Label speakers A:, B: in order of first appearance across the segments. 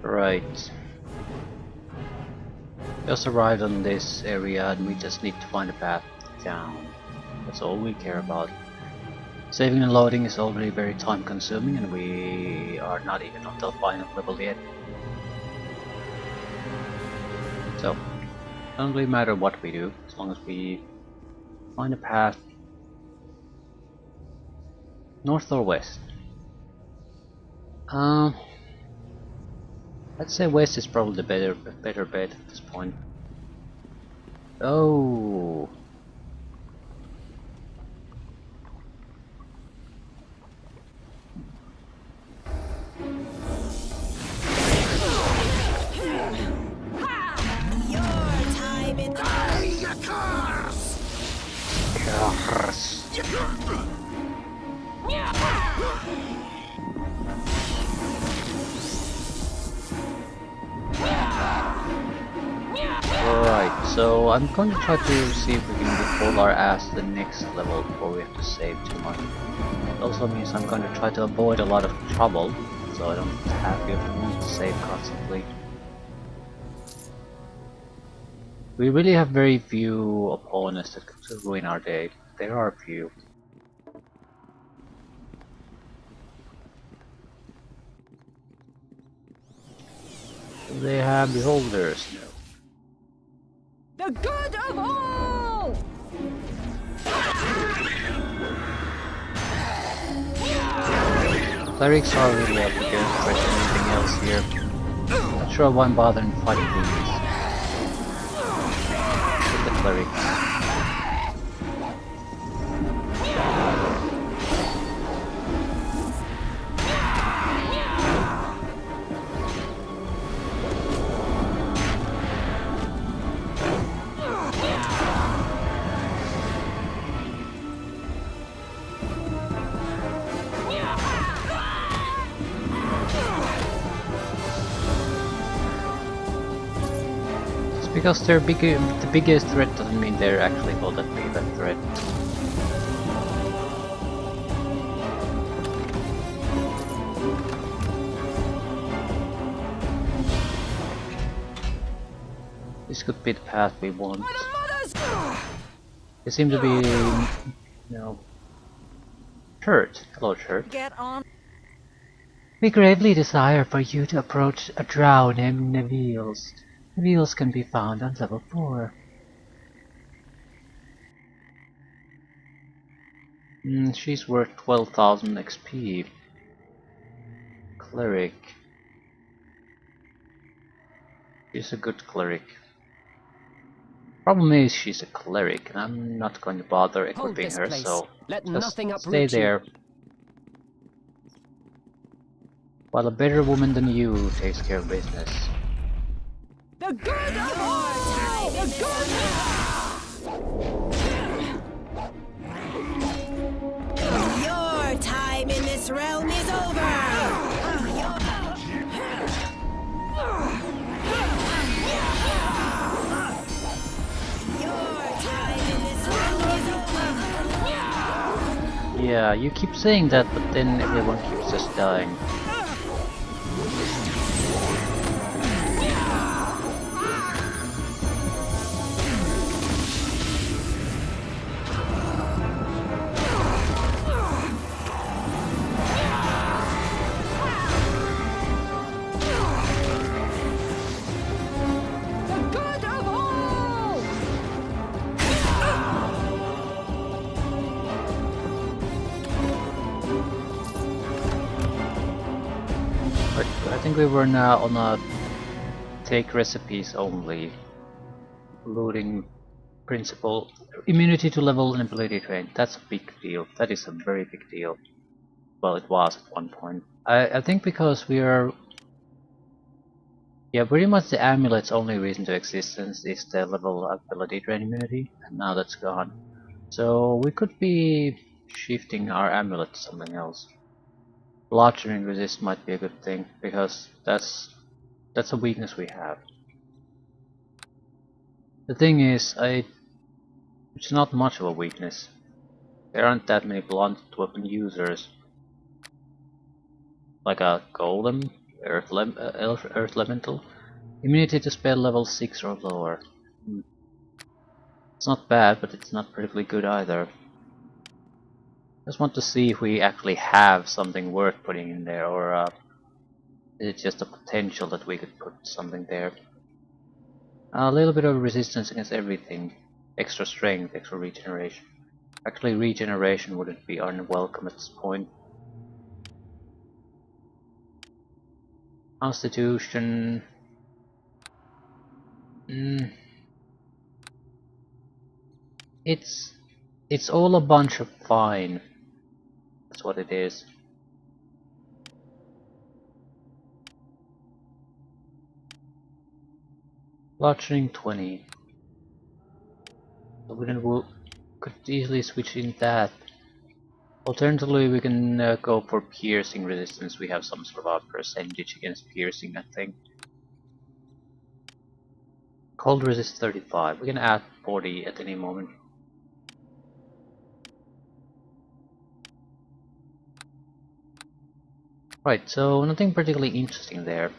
A: Right. Just arrived on this area and we just need to find a path down. That's all we care about. Saving and loading is already very time consuming and we are not even on the final level yet. So, doesn't really matter what we do, as long as we find a path north or west. I'd say west is probably the better bet at this point. Oh, cars. Alright, so I'm going to try to see if we can pull our ass to the next level before we have to save too much. It also means I'm going to try to avoid a lot of trouble, so I don't have to save constantly. We really have very few opponents that could ruin our day. There are few. They have beholders. No.
B: The good of all!
A: Clerics are really up against anything else here. Not sure why I'm bothering fighting these. With the clerics. Because they're bigger, the biggest threat doesn't mean they're actually all that big of a threat. This could be the path we want. They seem to be, Church. Hello, Church.
B: Get on.
A: We gravely desire for you to approach a drow named Neville's. Neville's can be found on level 4. She's worth 12,000 XP. Cleric. She's a good cleric. Problem is she's a cleric and I'm not going to bother equipping her, so just stay there. While a better woman than you takes care of business.
B: The good of all! The good Your time in this realm is over!
A: Yeah, you keep saying that, but then everyone keeps just dying. I think we were now on a take recipes only. Looting principle. Immunity to level and ability train. That's a big deal. That is a very big deal. Well, it was at one point. I think because we are... Yeah, pretty much the amulet's only reason to existence is the level ability train immunity, and now that's gone. So we could be shifting our amulet to something else. Bludgeoning resist might be a good thing, because that's a weakness we have. The thing is, it's not much of a weakness. There aren't that many blunt weapon users. Like a golem Earth Elemental. Immunity to spell level 6 or lower. It's not bad, but it's not particularly good either. Just want to see if we actually have something worth putting in there, or is it just a potential that we could put something there. A little bit of resistance against everything. Extra strength, extra regeneration. Actually, regeneration wouldn't be unwelcome at this point. Constitution. Mm, it's all a bunch of fine. That's what it is. Bludgeoning 20. So we could easily switch in that. Alternatively, we can go for piercing resistance. We have some sort of a percentage against piercing, I think. Cold resist 35. We can add 40 at any moment. Right, so nothing particularly interesting there.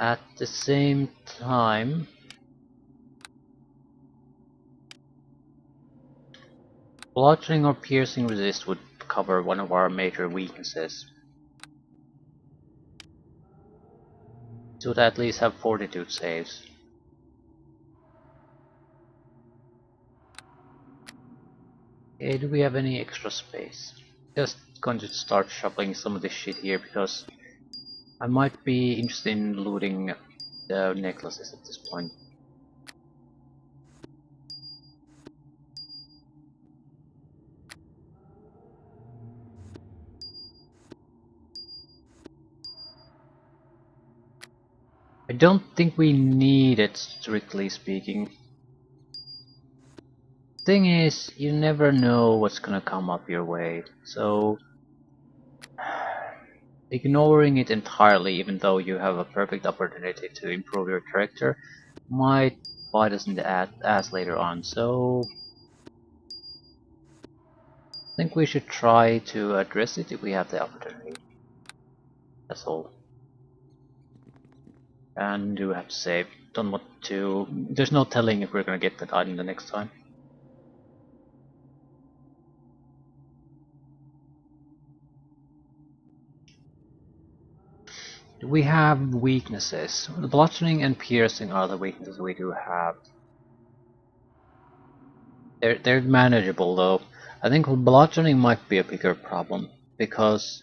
A: At the same time, bludgeoning or piercing resist would cover one of our major weaknesses. So would at least have fortitude saves. Okay, do we have any extra space? Just going to start shuffling some of this shit here because I might be interested in looting the necklaces at this point. I don't think we need it, strictly speaking. Thing is, you never know what's gonna come up your way, so ignoring it entirely, even though you have a perfect opportunity to improve your character, might bite us in the ass later on, so I think we should try to address it if we have the opportunity. That's all. And do have to save. Don't want to... There's no telling if we're gonna get that item the next time. We have weaknesses. Bludgeoning and piercing are the weaknesses we do have. They're manageable though. I think bludgeoning might be a bigger problem because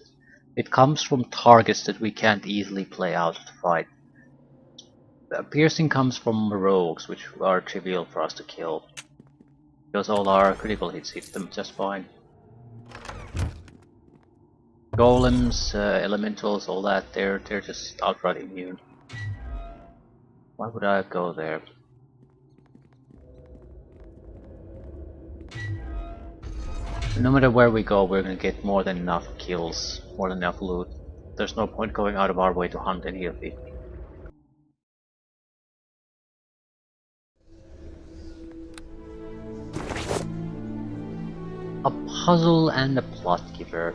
A: it comes from targets that we can't easily play out of the fight. Piercing comes from rogues, which are trivial for us to kill because all our critical hits hit them just fine. Golems, elementals, all that, they're just outright immune. Why would I go there? No matter where we go, we're gonna get more than enough kills, more than enough loot. There's no point going out of our way to hunt any of it. A puzzle and a plot giver.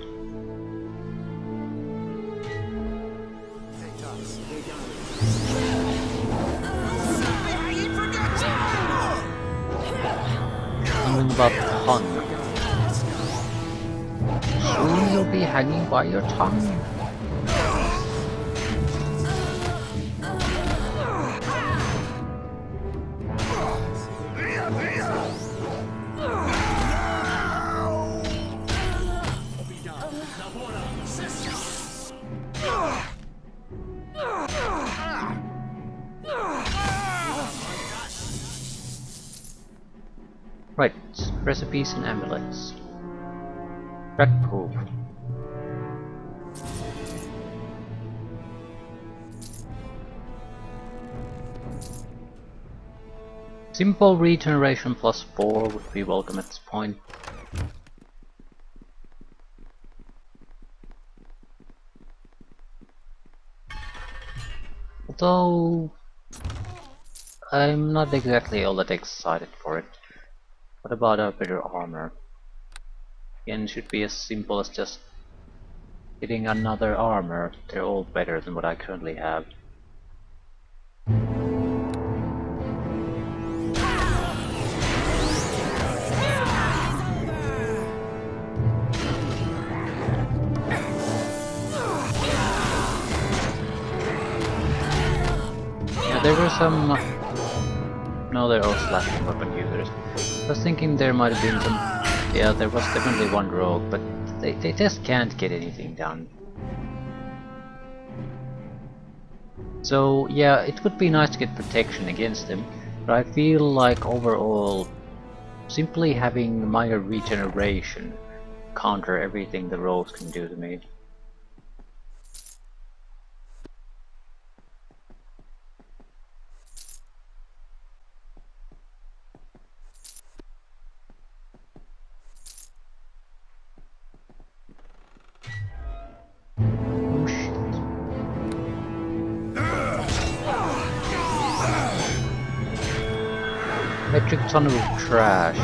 A: Something about tongue. Soon you'll be hanging by your tongue. Right, recipes and amulets. Red poop. Simple regeneration plus 4 would be welcome at this point. Although I'm not exactly all that excited for it. What about a better armor? Again, it should be as simple as just getting another armor. They're all better than what I currently have. Yeah, there were some... No, they're all slashing weapon users. I was thinking there might have been some... Yeah, there was definitely one rogue, but they just can't get anything done. So yeah, it would be nice to get protection against them, but I feel like overall, simply having minor regeneration counter everything the rogues can do to me. Oh shit. Metric ton of trash.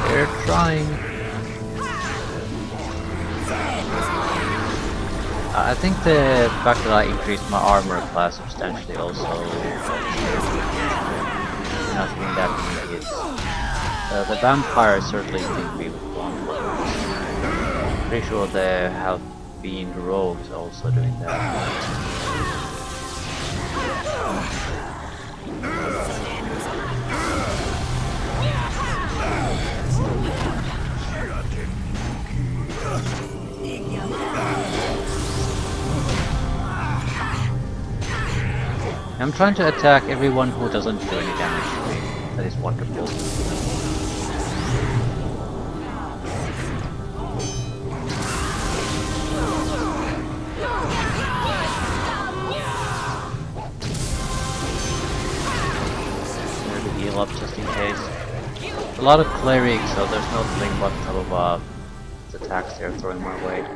A: They're trying. I think the fact that I increased my armor class substantially also not doing that many hits. The vampires certainly think me with one. Pretty sure there have been rogues also doing that. I'm trying to attack everyone who doesn't do any damage to me. That is wonderful. There to heal up just in case. A lot of clerics, so there's no telling what type of attacks they're throwing my way.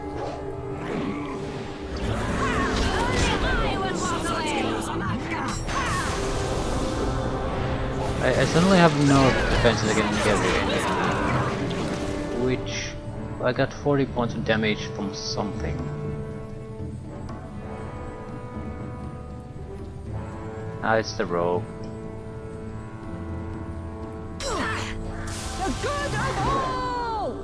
A: I suddenly have no defenses against every enemy, which I got 40 points of damage from something. Ah, it's the rogue.
B: The good of all!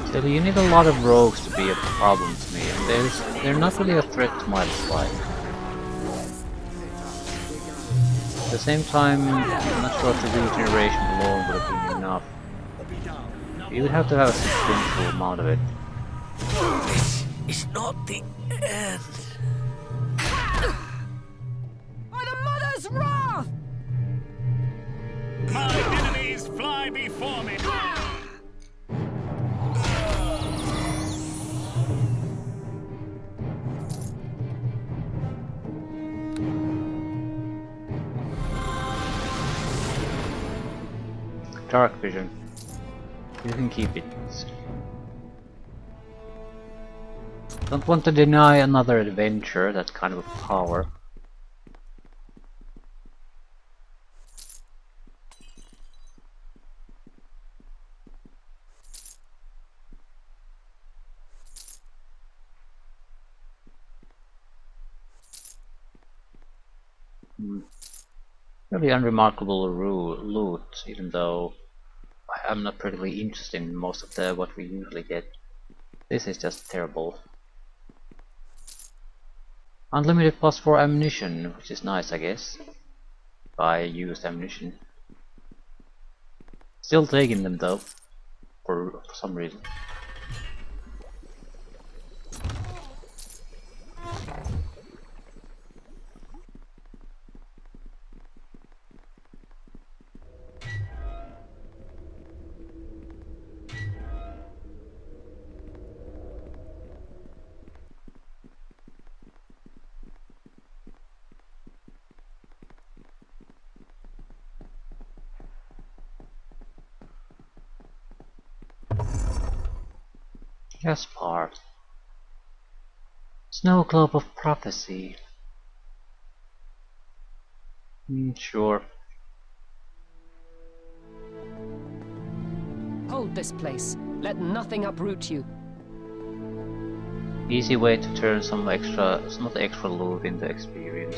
A: Still, you need a lot of rogues to be a problem to me, and they're not really a threat to my life. At the same time, I'm not sure if the regeneration alone would have been enough. You would have to have a substantial amount of it.
C: This is not the end.
B: By the mother's wrath!
D: My enemies fly before me.
A: Dark vision. You can keep it. Don't want to deny another adventure, that kind of power. Really unremarkable loot, even though I'm not particularly interested in most of what we usually get. This is just terrible. Unlimited plus 4 ammunition, which is nice, I guess. If I used ammunition. Still taking them though, for some reason. Gaspar. Snow Globe of Prophecy. Sure.
E: Hold this place. Let nothing uproot you.
A: Easy way to turn some of the extra loot into experience.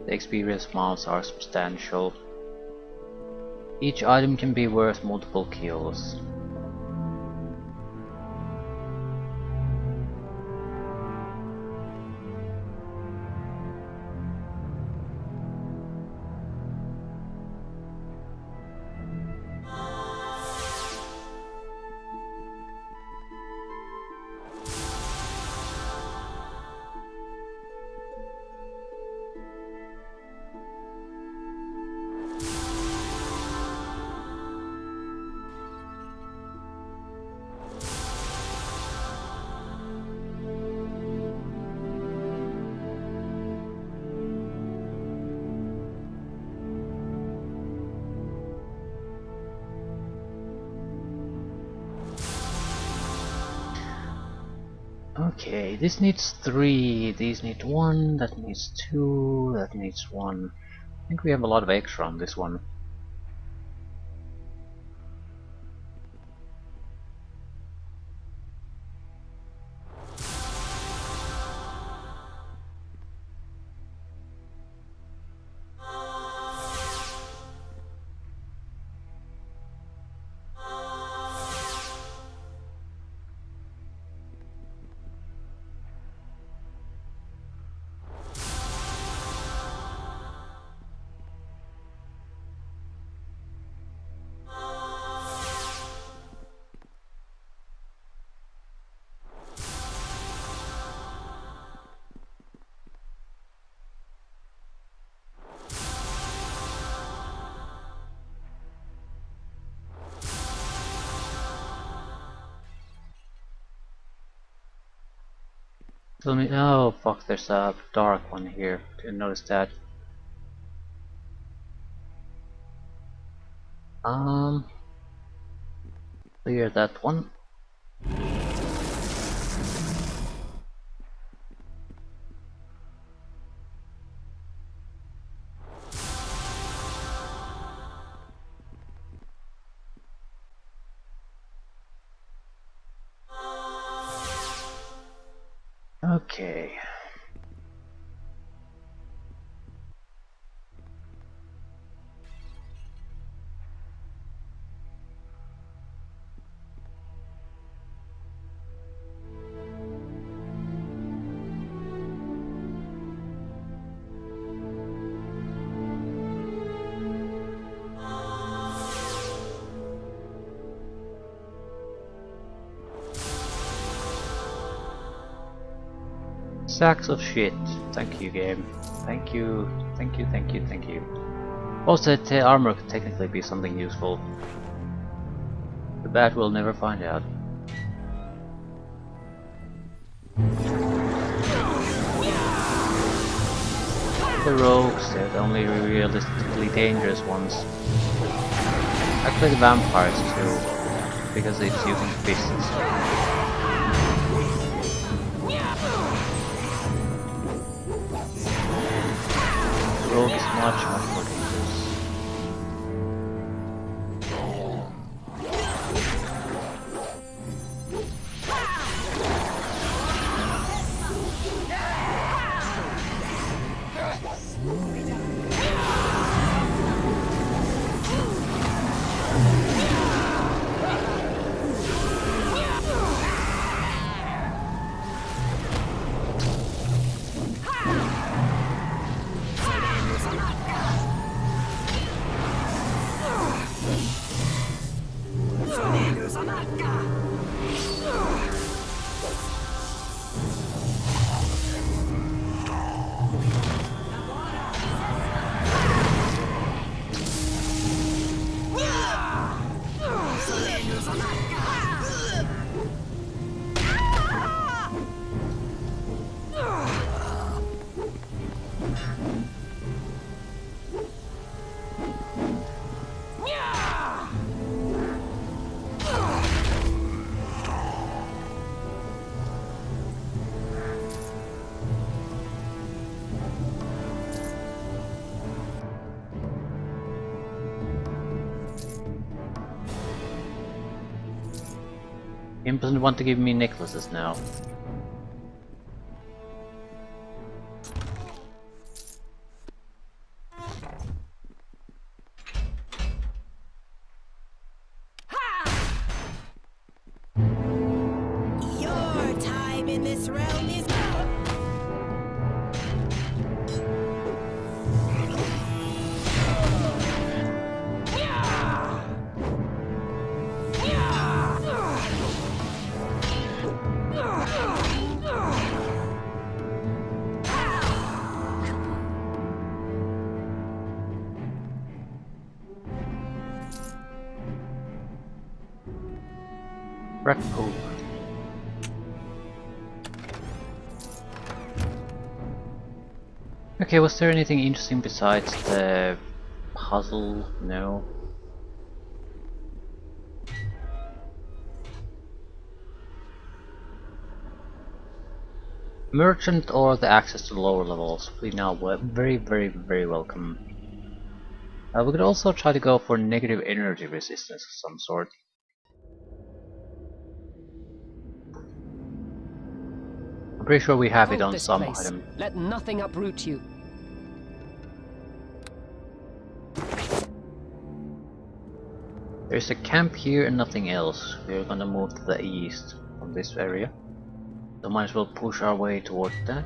A: The experience amounts are substantial. Each item can be worth multiple kills. Okay, this needs 3, these need 1, that needs 2, that needs 1. I think we have a lot of extra on this one. Tell me, oh fuck, there's a dark one here, didn't notice that. Clear that one. Okay. Sacks of shit. Thank you, game. Thank you, thank you, thank you, thank you. Also, the armor could technically be something useful. The bat will never find out. The rogues, they're the only realistically dangerous ones. Actually the vampires too, because it's using fists. Rogue is much more dangerous. Him doesn't want to give me necklaces now.
B: Your time in this realm is
A: Rat poop. Okay, was there anything interesting besides the puzzle? No. Merchant or the access to lower levels, we now very welcome. We could also try to go for negative energy resistance of some sort. I'm pretty sure we have it
E: Hold
A: on
E: this
A: some
E: place.
A: item.
E: Let nothing uproot you.
A: There's a camp here and nothing else. We're gonna move to the east from this area. So might as well push our way toward that.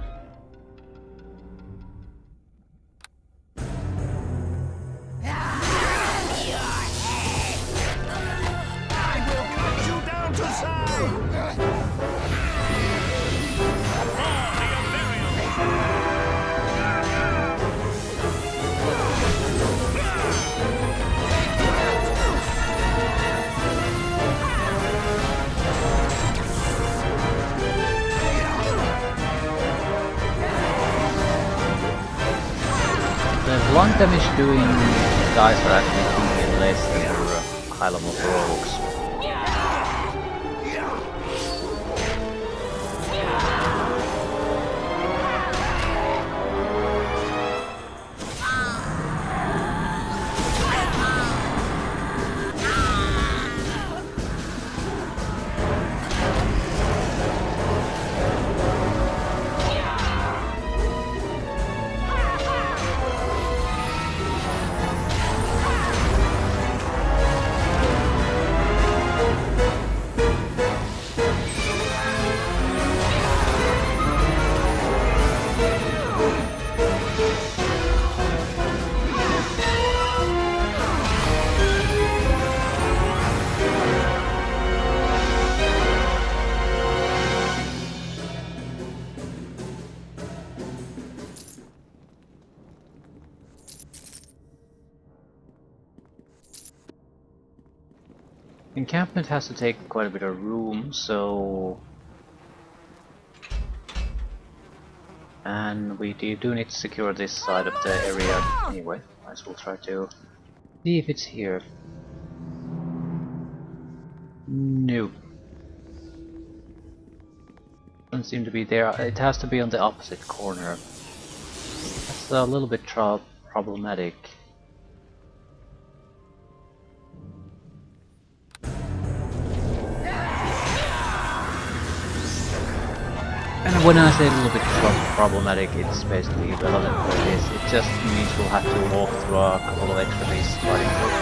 D: You down to size!
A: The blunt damage doing guys are actually coming in less than your high level rogues. Encampment has to take quite a bit of room, so... And we do need to secure this side of the area anyway. Might as well try to see if it's here. Nope. Doesn't seem to be there. It has to be on the opposite corner. That's a little bit problematic. And when I say a little bit problematic, it's basically irrelevant what it is. It just means we'll have to walk through a couple of extra days starting point.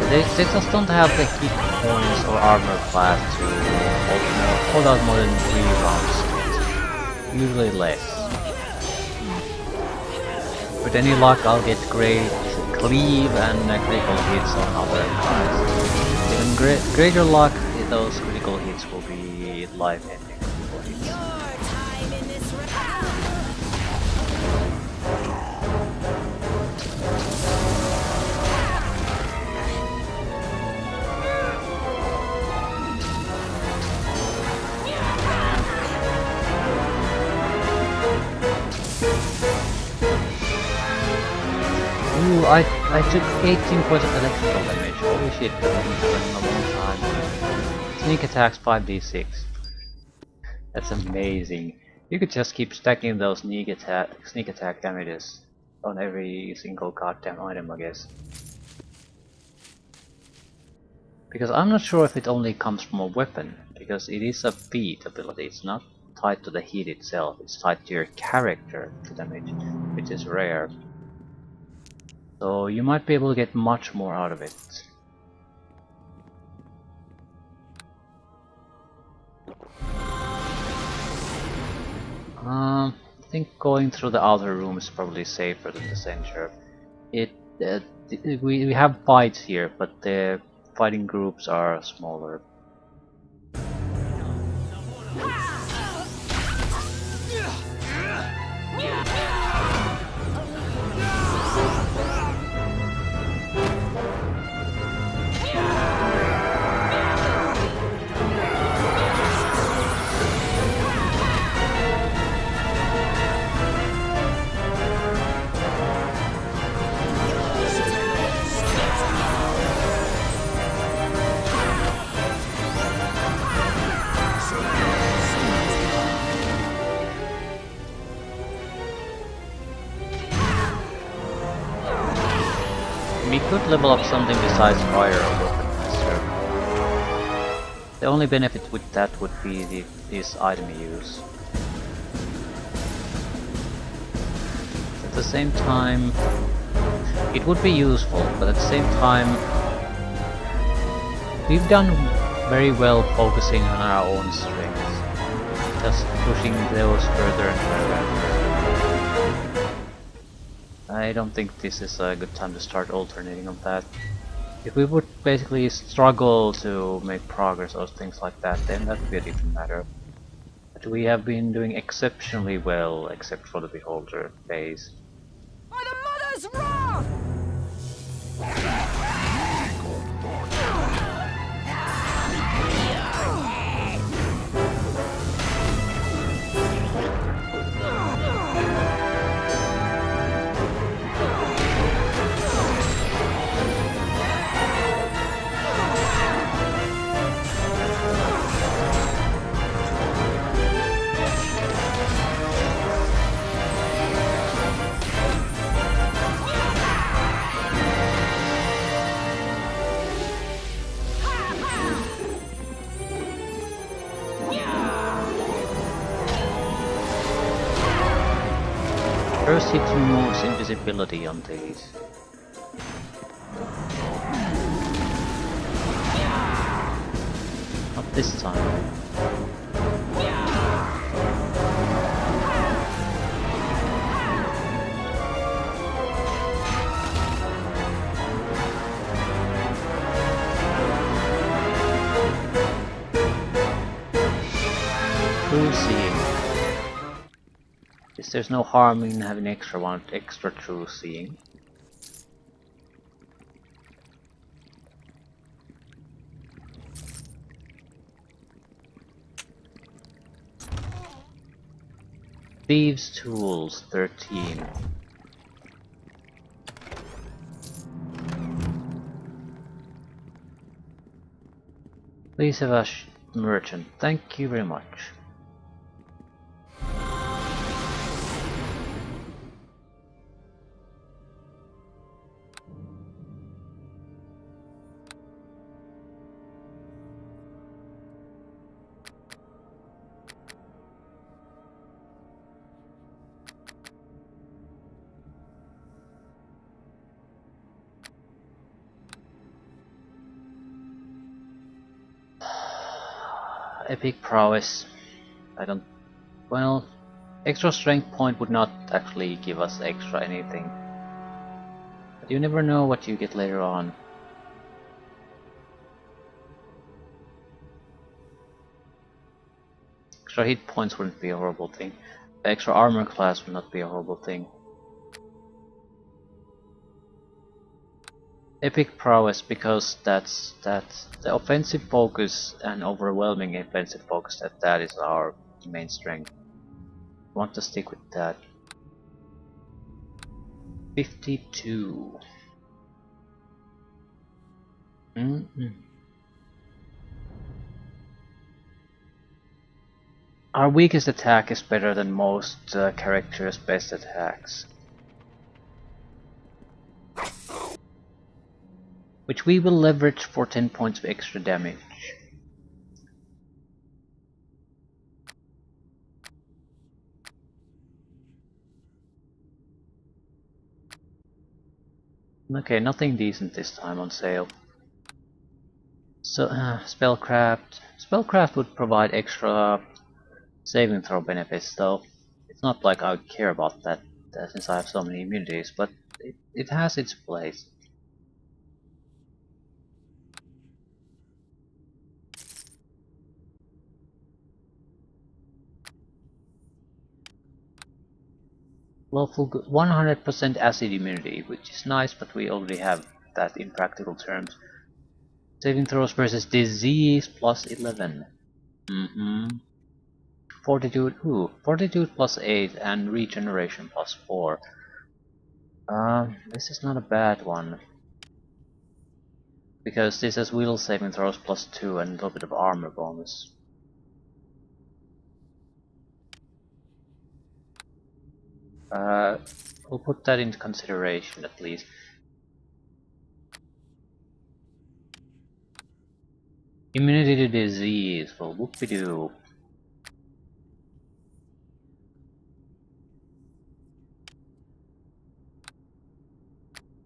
A: They just don't have the hit points or armor class to hold out more than 3 rounds. Usually less. With any luck I'll get great cleave and critical hits on other guys. Even greater luck, those critical hits will be life-ending critical hits.
B: your time in this realm.
A: Ooh, I took 18 points of electrical damage. Holy shit, that hasn't happened in a long time. Sneak attacks 5d6. That's amazing. You could just keep stacking those sneak attack damages on every single goddamn item, I guess. Because I'm not sure if it only comes from a weapon, because it is a feat ability, it's not tied to the hit itself, it's tied to your character to damage, which is rare. So you might be able to get much more out of it. I think going through the outer room is probably safer than the center. It we have fights here, but the fighting groups are smaller. We could level up something besides fire or weapon master. The only benefit with that would be this item use. At the same time, it would be useful, but at the same time, we've done very well focusing on our own strengths, just pushing those further and further. I don't think this is a good time to start alternating on that. If we would basically struggle to make progress or things like that, then that would be a different matter. But we have been doing exceptionally well, except for the Beholder phase.
E: By the Mother's Wrath!
A: First hit removes invisibility on these. Not this time. True seeing. Yes, there's no harm in having extra true seeing. Thieves' Tools 13. Please have a merchant. Thank you very much. Epic prowess. I don't. Well, extra strength point would not actually give us extra anything. But you never know what you get later on. Extra hit points wouldn't be a horrible thing. Extra armor class would not be a horrible thing. Epic prowess, because that's the offensive focus and overwhelming offensive focus, that is our main strength. Want to stick with that. 52. Our weakest attack is better than most characters' best attacks. Which we will leverage for 10 points of extra damage. Okay, nothing decent this time on sale. So, Spellcraft. Spellcraft would provide extra saving throw benefits, though. It's not like I would care about that since I have so many immunities, but it has its place. Lawful good 100% acid immunity, which is nice, but we already have that in practical terms. Saving throws versus disease plus 11. Fortitude, Fortitude plus 8 and regeneration plus 4. This is not a bad one. Because this has will saving throws plus 2 and a little bit of armor bonus. We'll put that into consideration at least. Immunity to disease, well, whoop-de-doo.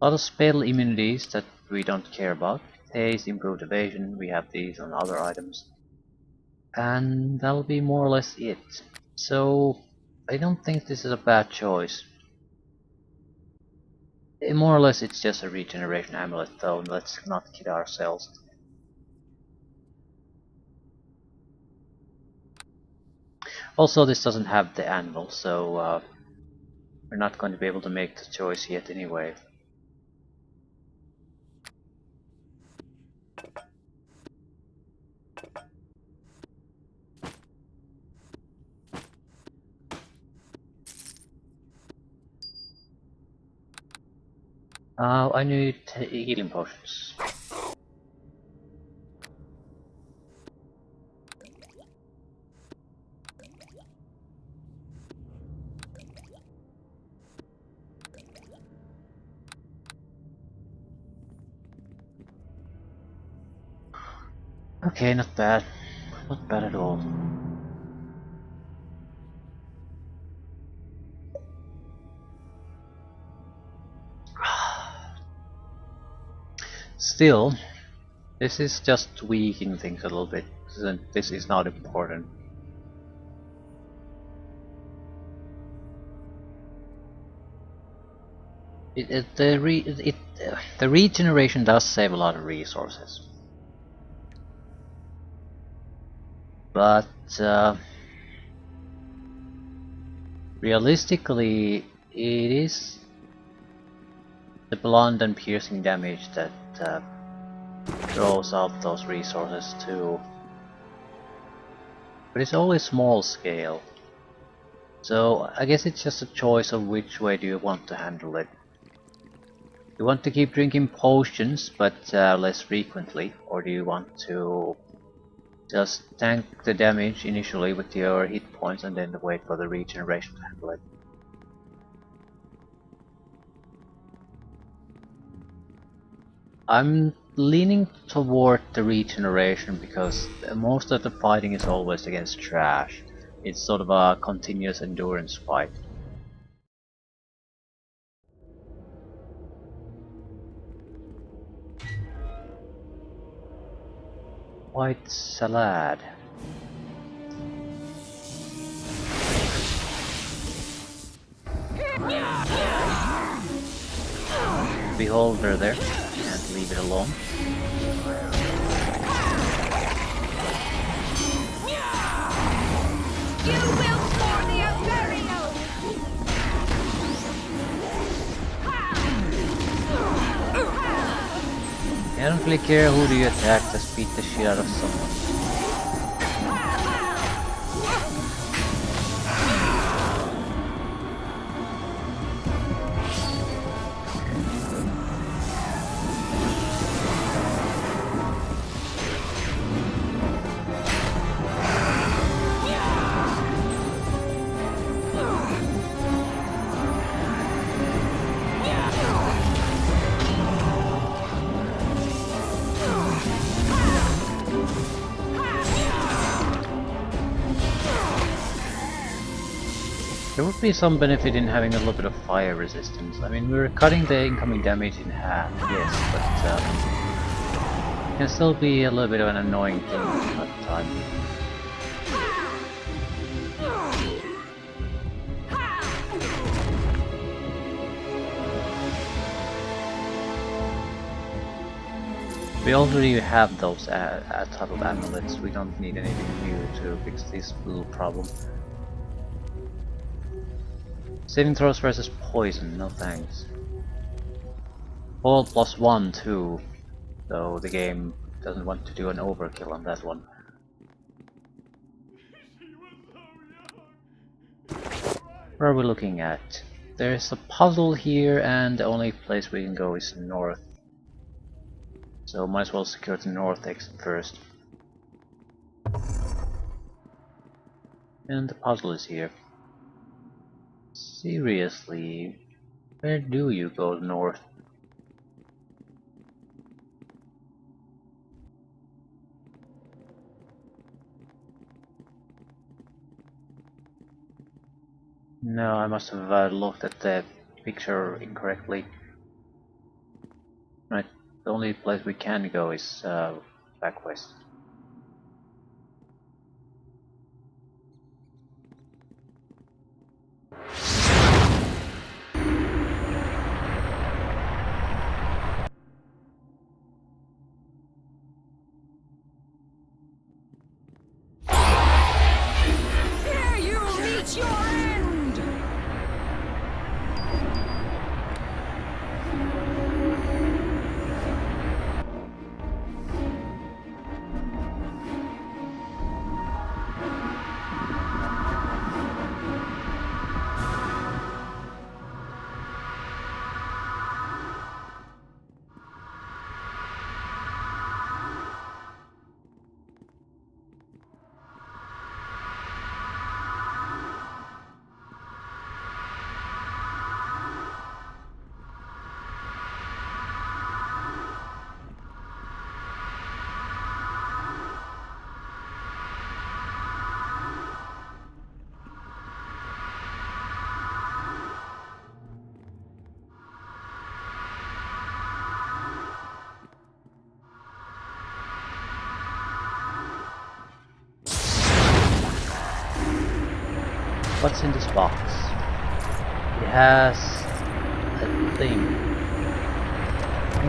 A: A lot of spell immunities that we don't care about. Haste, improved evasion, we have these on other items. And that'll be more or less it. So, I don't think this is a bad choice. More or less it's just a regeneration amulet though, let's not kid ourselves. Also, this doesn't have the anvil, so we're not going to be able to make the choice yet anyway. I need healing potions. Okay, not bad. Not bad at all. Still, this is just tweaking things a little bit. This is not important. The regeneration does save a lot of resources. But realistically, it is the blunt and piercing damage that draws out those resources too. But it's always small scale. So I guess it's just a choice of which way do you want to handle it. You want to keep drinking potions but less frequently, or do you want to just tank the damage initially with your hit points and then wait for the regeneration to handle it? I'm leaning toward the regeneration because most of the fighting is always against trash. It's sort of a continuous endurance fight. White salad. Beholder there, can't leave it alone.
E: You will score the burial!
A: I don't really care who do you attack, just beat the shit out of someone. There would be some benefit in having a little bit of fire resistance. I mean, we're cutting the incoming damage in half, yes, but it can still be a little bit of an annoying thing at the time. We already have those type of amulets. We don't need anything new to fix this blue problem. Saving throws versus poison, no thanks. All +1 too, though the game doesn't want to do an overkill on that one. Where are we looking at? There's a puzzle here and the only place we can go is north. So might as well secure the north exit first. And the puzzle is here. Seriously, where do you go north? No, I must have looked at the picture incorrectly. Right, the only place we can go is back west.
E: Here you meet your end!
A: What's in this box? It has a thing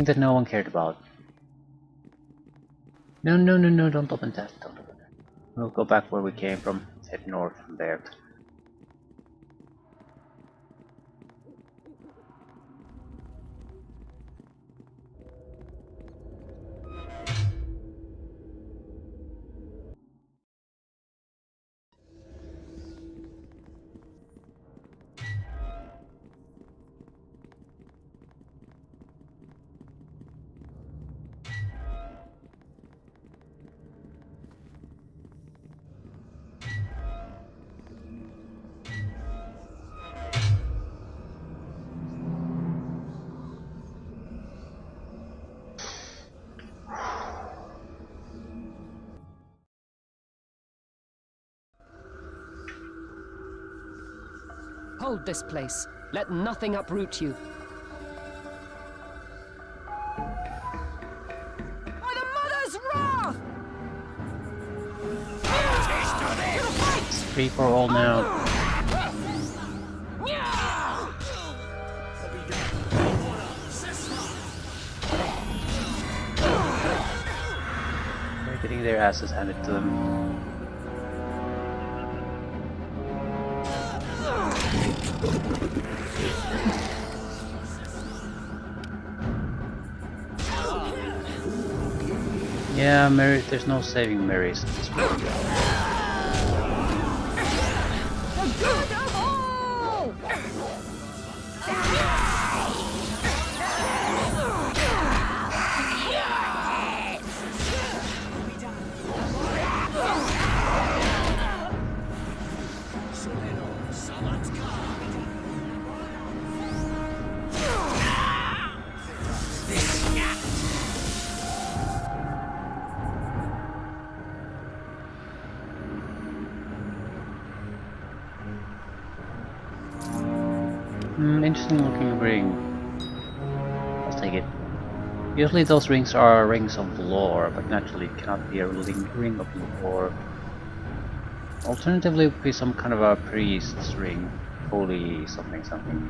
A: that no one cared about. No, no, no, no, don't open that, don't open that. We'll go back where we came from, head north from there.
F: Hold this place. Let nothing uproot you.
E: By the Mother's wrath!
A: It's free for all now. They're getting their asses handed to them. Yeah, Mary, there's no saving Marys at this point.
E: The good of all!
A: Interesting looking ring. I'll take it. Usually those rings are rings of lore, but naturally it cannot be a ring of lore. Alternatively, it would be some kind of a priest's ring. Holy something something.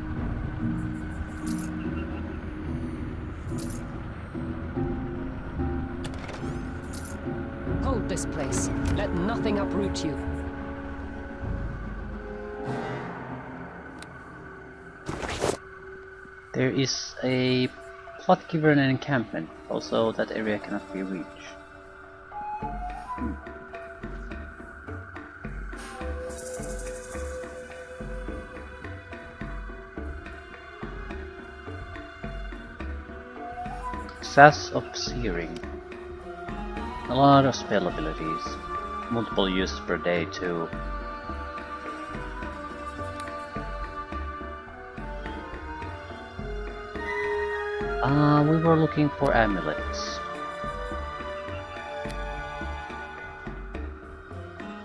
F: Hold this place. Let nothing uproot you.
A: There is a plot giver and an encampment, also that area cannot be reached. Sass of Searing. A lot of spell abilities. Multiple uses per day too. We were looking for amulets.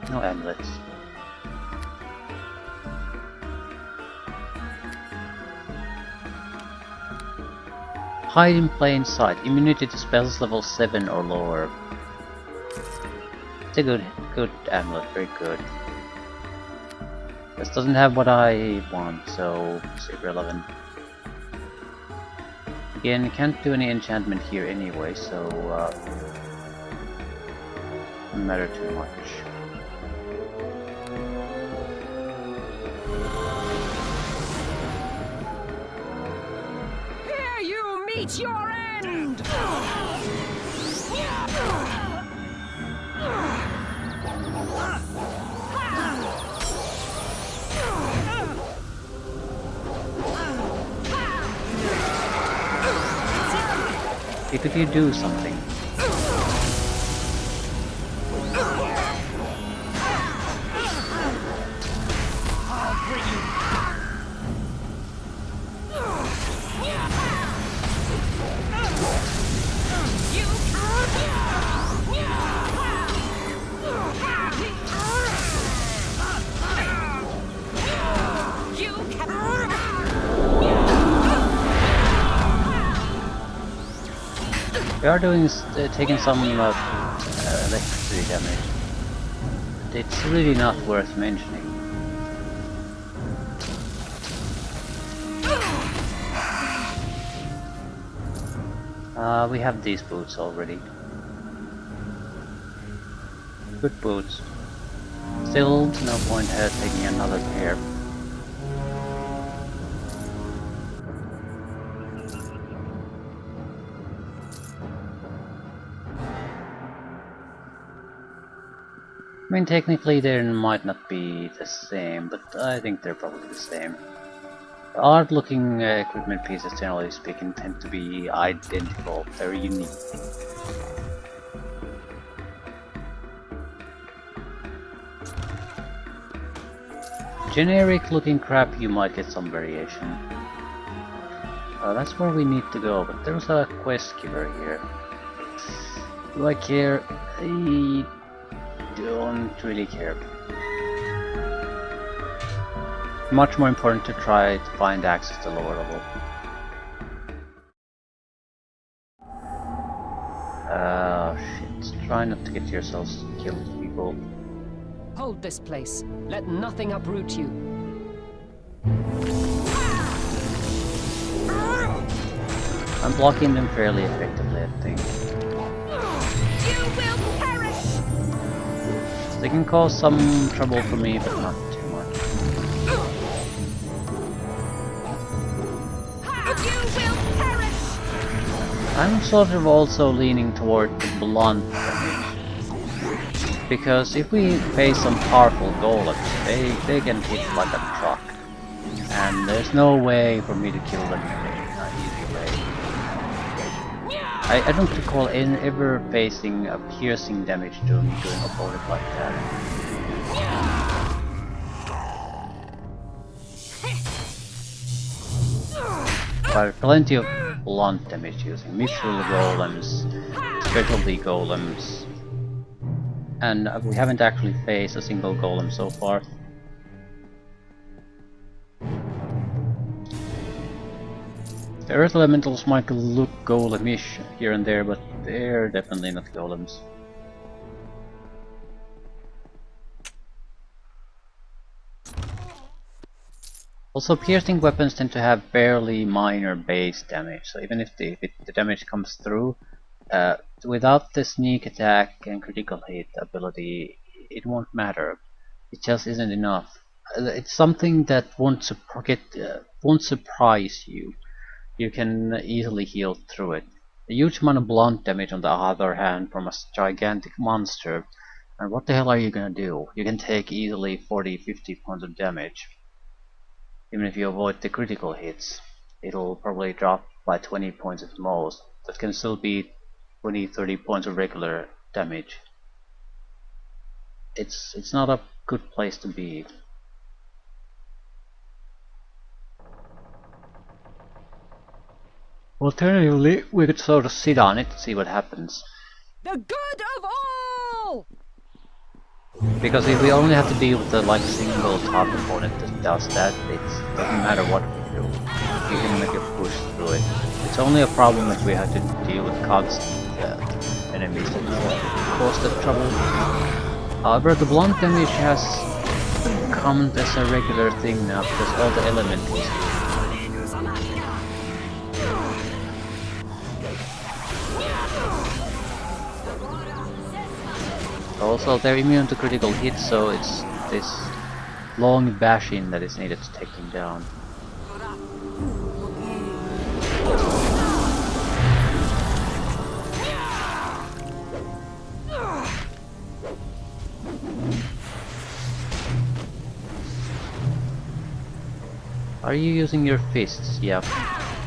A: No amulets. Hide in plain sight. Immunity to spells level 7 or lower. It's a good amulet, very good. This doesn't have what I want, so it's irrelevant. Again, can't do any enchantment here anyway, so doesn't matter too much.
E: Here you meet your end!
A: If you do something. We are taking some electricity damage. It's really not worth mentioning. We have these boots already. Good boots. Still, no point taking another pair. I mean, technically they might not be the same, but I think they're probably the same. The odd-looking equipment pieces, generally speaking, tend to be identical, very unique. Generic-looking crap, you might get some variation. That's where we need to go, but there's a quest giver here. Do I care? I don't really care. Much more important to try to find access to lower level. Shit. Try not to get yourselves killed, people.
F: Hold this place. Let nothing uproot you.
A: I'm blocking them fairly effectively, I think.
E: You will perish!
A: They can cause some trouble for me, but not too much.
E: You will perish!
A: I'm sort of also leaning toward the blunt damage. Because if we face some powerful golems, they can hit like a truck. And there's no way for me to kill them in an easy way. I don't recall ever facing a piercing damage doing a bullet like that. But plenty of blunt damage using mithril golems, specialty golems, and we haven't actually faced a single golem so far. The earth elementals might look golemish here and there, but they're definitely not golems. Also, piercing weapons tend to have fairly minor base damage, so even if the damage comes through, without the sneak attack and critical hit ability, it won't matter. It just isn't enough. It's something that won't surprise you. You can easily heal through it. A huge amount of blunt damage on the other hand from a gigantic monster, and what the hell are you gonna do? You can take easily 40-50 points of damage. Even if you avoid the critical hits, it'll probably drop by 20 points at most. That can still be 20-30 points of regular damage. It's not a good place to be. Alternatively, we could sort of sit on it to see what happens.
E: The good of all!
A: Because if we only have to deal with the single top opponent that does that, it doesn't matter what we do. We can make a push through it. It's only a problem if we have to deal with constant enemies that cause the trouble. However, the blunt damage has come as a regular thing now because all the elementals. Also, they're immune to critical hits, so it's this long bashing that is needed to take them down. Are you using your fists? Yeah,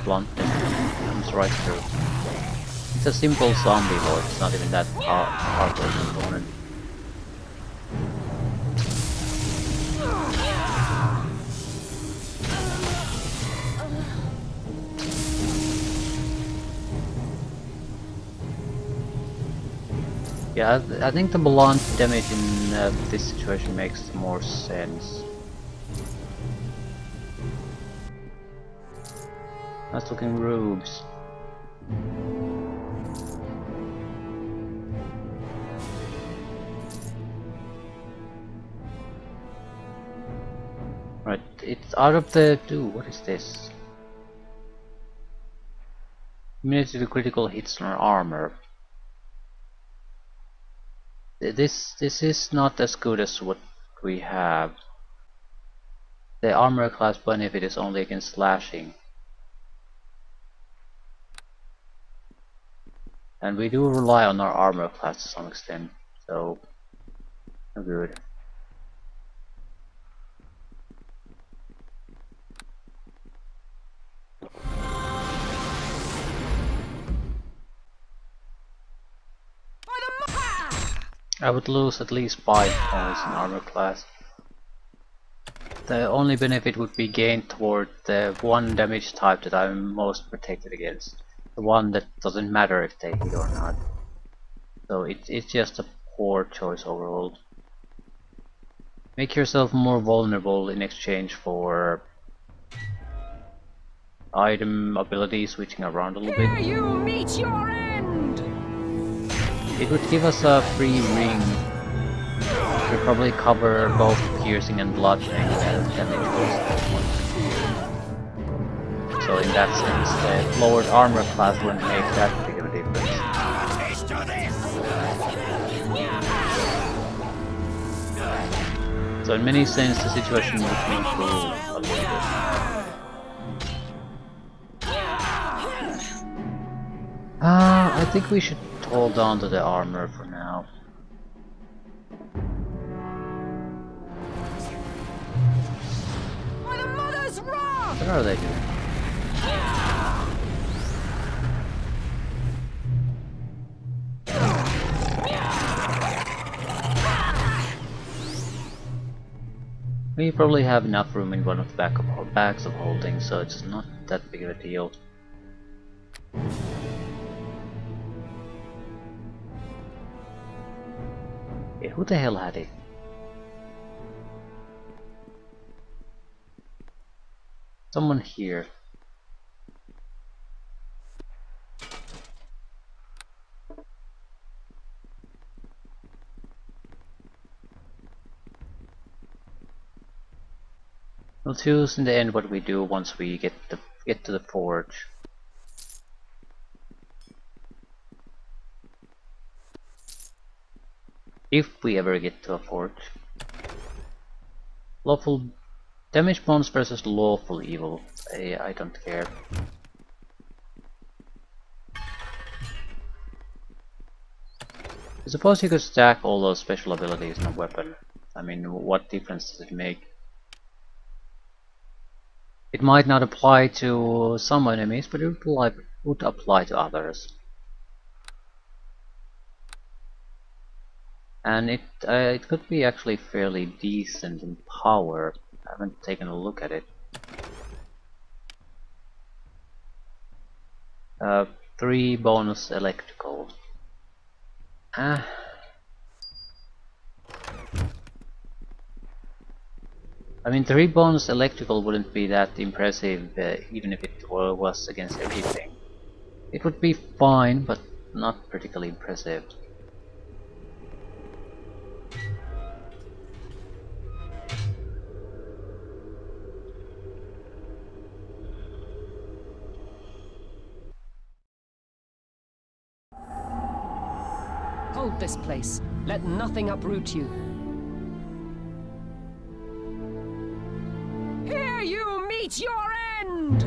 A: blunt comes right through. It's a simple zombie lord, it's not even that hardcore component. Yeah, I think the blunt damage in this situation makes more sense. Nice looking robes. Right, it's out of the... Ooh, what is this? Immunity to critical hits on armor. This is not as good as what we have. The armor class benefit is only against slashing. And we do rely on our armor class to some extent, so no good. I would lose at least 5 points in armor class. The only benefit would be gained toward the one damage type that I'm most protected against. The one that doesn't matter if they hit or not. So it's just a poor choice overall. Make yourself more vulnerable in exchange for item ability switching around a little
E: Here
A: bit.
E: you meet your end!
A: It would give us a free ring. It would probably cover both piercing and bludgeoning damage. So in that sense, the lowered armor class wouldn't make that big of a difference. So in many sense, the situation would improve a little bit. I think we should hold on to the armor for now.
E: By the mother's wrath!
A: What are they doing? We probably have enough room in one of the bags of holding, so it's not that big of a deal. Yeah, who the hell had it? Someone here. We'll choose in the end what we do once we get to the forge. If we ever get to a forge. Lawful damage bonus versus lawful evil. I don't care. I suppose you could stack all those special abilities in a weapon. I mean, what difference does it make? It might not apply to some enemies, but it would apply to others. And it could be actually fairly decent in power. I haven't taken a look at it. 3 bonus electrical. I mean, 3 bonus electrical wouldn't be that impressive even if it was against everything. It would be fine, but not particularly impressive.
F: Hold this place. Let nothing uproot you.
E: Here you meet your end!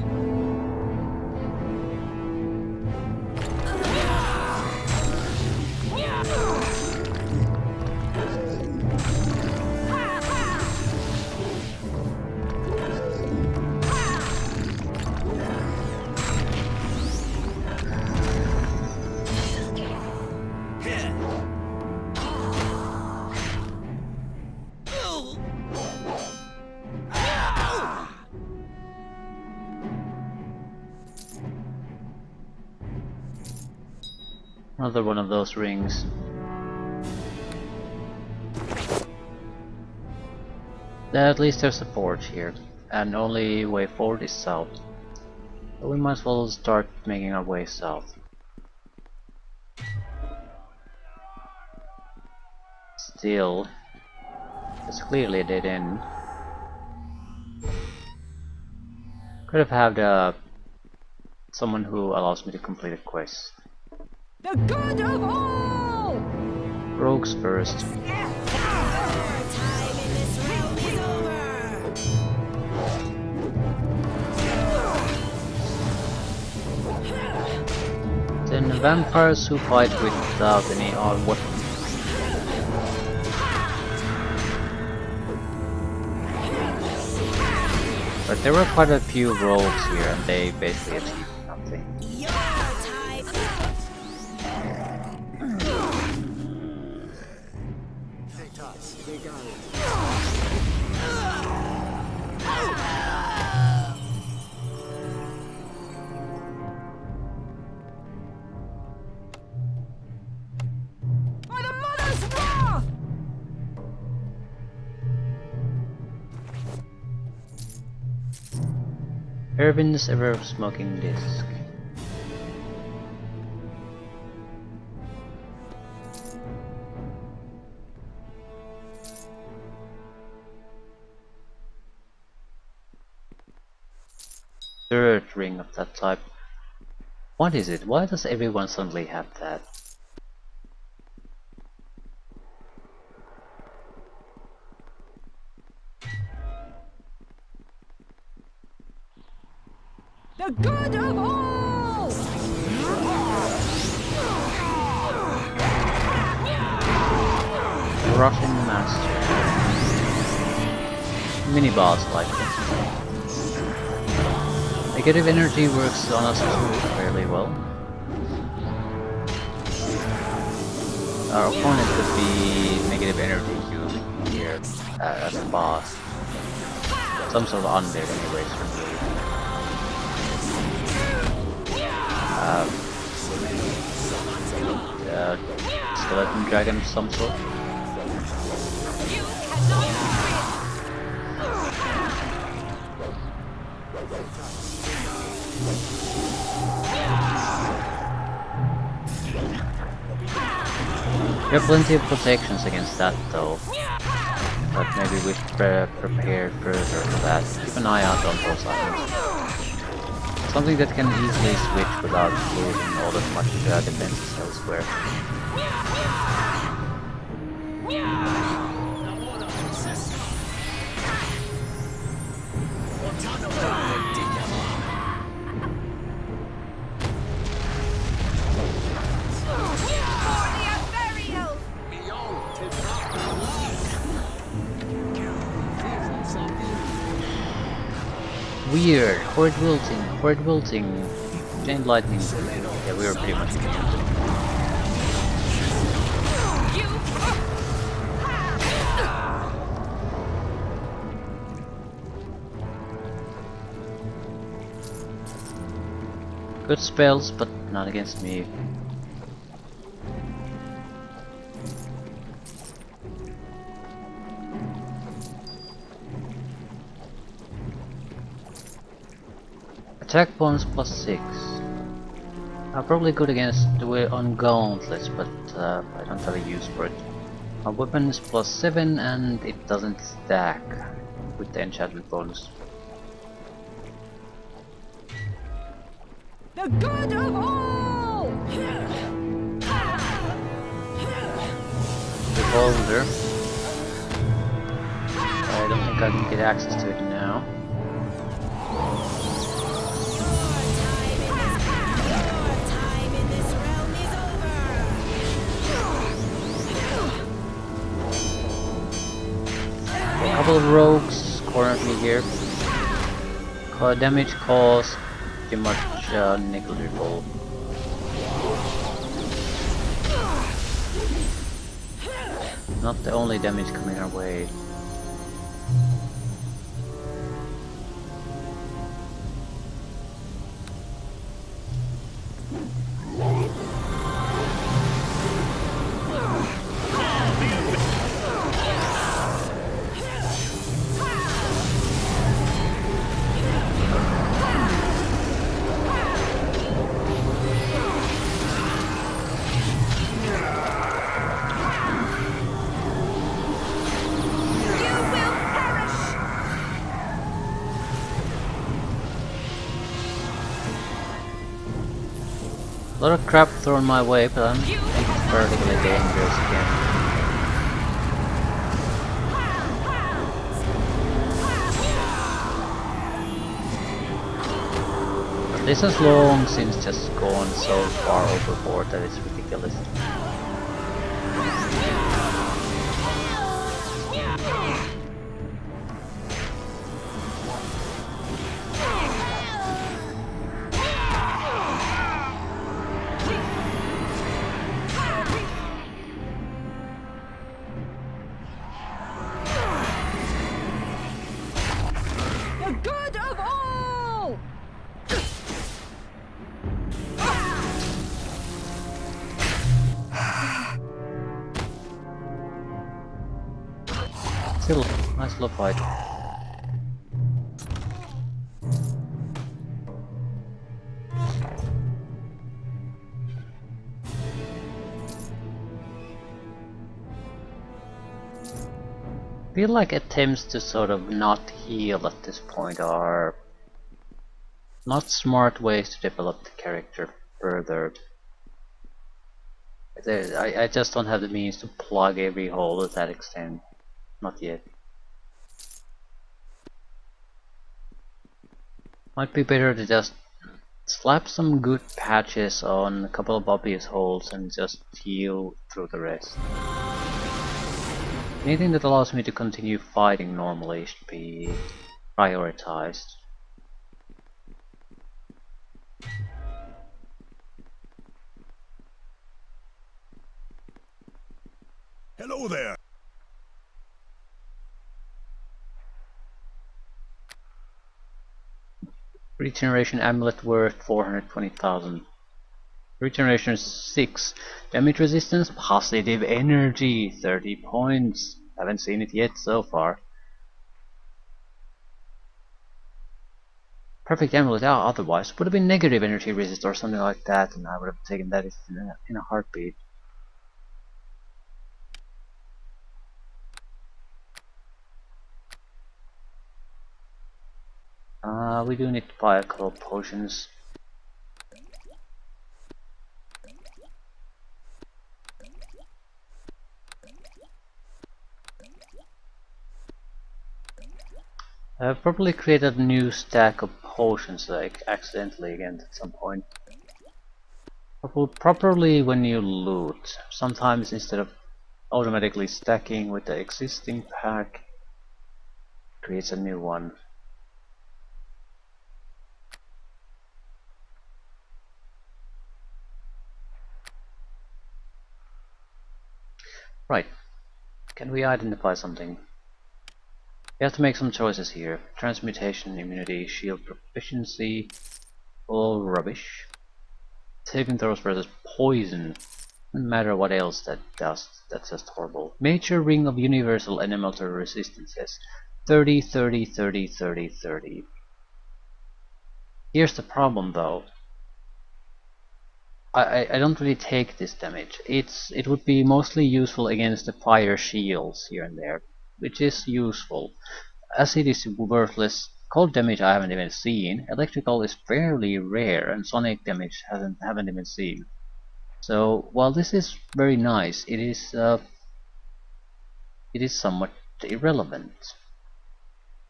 A: Another one of those rings. At least there's a forge here, and only way forward is south. So we might as well start making our way south. Still, it's clearly a dead end. Could have had someone who allows me to complete a quest.
E: The good of all!
A: Rogues first.
B: Your time in this realm is over.
A: Then vampires who fight without any weapons. But there were quite a few rogues here, and they basically achieved nothing.
B: Your time.
E: By the mother's wrath!
A: Irvin's ever smoking disc. Third ring of that type. What is it? Why does everyone suddenly have that?
E: The good of all!
A: Russian Master. Mini boss like this. Negative energy works on us too fairly well. Our opponent could be negative energy using here as a boss. Some sort of undead anyways. Skeleton dragon of some sort. There are plenty of protections against that though. but maybe we prepare further for that. Keep an eye out on those items. Something that can easily switch without losing all that much defenses elsewhere. Weird. Horde wilting. Chain lightning. Yeah, we were pretty much immune to it. Good spells, but not against me. Attack bonus +6. Probably good against the way on gauntlets, but I don't have a use for it. My weapon is +7 and it doesn't stack with the enchantment bonus.
E: The good of all!
A: Revolver. I don't think I can get access to it now. A couple of rogues cornered me here. Damage caused pretty much negligible. Not the only damage coming our way. A lot of crap thrown my way, but I don't think it's particularly dangerous again. But this has long since just gone so far overboard that it's ridiculous.
E: The good of all!
A: Still, nice little fight. Feel like attempts to sort of not heal at this point are not smart ways to develop the character further. I just don't have the means to plug every hole to that extent. Not yet. Might be better to just slap some good patches on a couple of obvious holes and just heal through the rest. Anything that allows me to continue fighting normally should be prioritized.
D: Hello there.
A: Regeneration amulet worth 420,000. Regeneration 6. Damage resistance, positive energy, 30 points. Haven't seen it yet so far. Perfect amulet, otherwise would have been negative energy resist or something like that, and I would have taken that in a heartbeat. We do need to buy a couple of potions. I've probably created a new stack of potions like accidentally again at some point. Properly when you loot, sometimes instead of automatically stacking with the existing pack, creates a new one. Right, can we identify something? We have to make some choices here. Transmutation, immunity, shield proficiency, all rubbish. Saving throws versus poison. Doesn't matter what else that does, that's just horrible. Major ring of universal elemental resistances. 30, 30, 30, 30, 30. Here's the problem though. I don't really take this damage. It would be mostly useful against the fire shields here and there, which is useful. Acid is worthless. Cold damage I haven't even seen. Electrical is fairly rare, and sonic damage haven't even seen. So while this is very nice, it is somewhat irrelevant.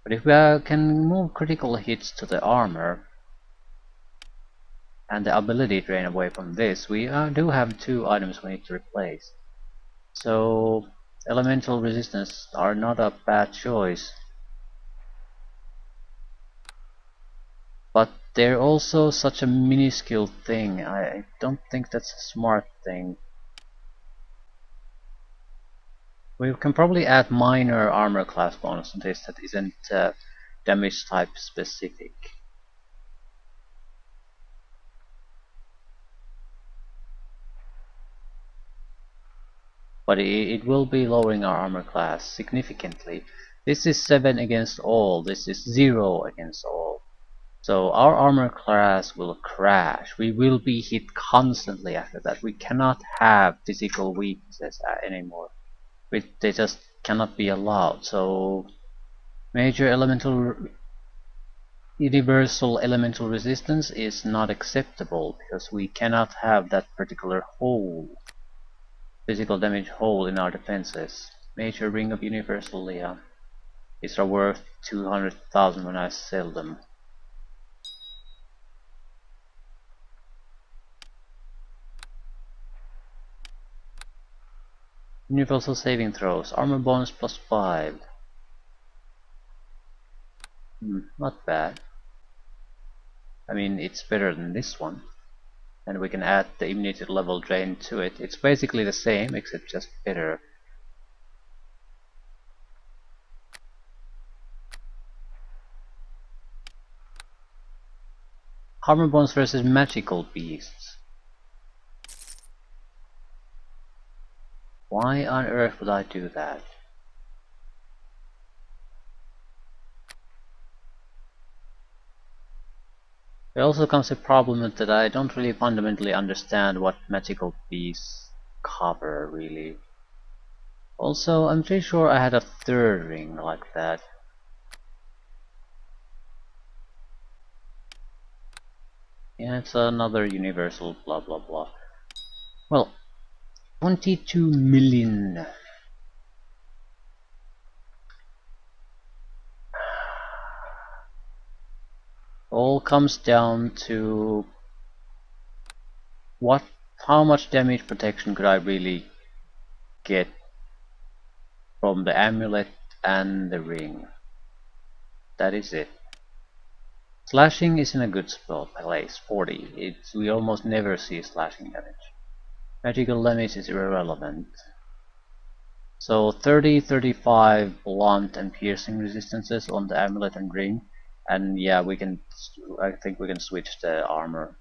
A: But if we can move critical hits to the armor and the ability drain away from this, we do have two items we need to replace. So elemental resistance are not a bad choice. But they're also such a minuscule thing. I don't think that's a smart thing. We can probably add minor armor class bonus on this that isn't damage type specific. But it will be lowering our armor class significantly. This is 7 against all, this is 0 against all. So our armor class will crash. We will be hit constantly after that. We cannot have physical weaknesses anymore. They just cannot be allowed. So major universal elemental resistance is not acceptable because we cannot have that particular hole, physical damage hole in our defenses. Major ring of universal, yeah. These are worth 200,000 when I sell them. Universal saving throws, armor bonus plus 5. Not bad. I mean, it's better than this one. And we can add the immunity level drain to it. It's basically the same, except just better. Armor bonus versus magical beasts. Why on earth would I do that? There also comes a problem that I don't really fundamentally understand what magical beasts cover, really. Also, I'm pretty sure I had a third ring like that. Yeah, it's another universal blah blah blah. Well, 22 million. All comes down to how much damage protection could I really get from the amulet and the ring. That is it. Slashing is in a good spot, place 40. We almost never see slashing damage. Magical damage is irrelevant. So 30, 35 blunt and piercing resistances on the amulet and ring. And yeah, I think we can switch the armor.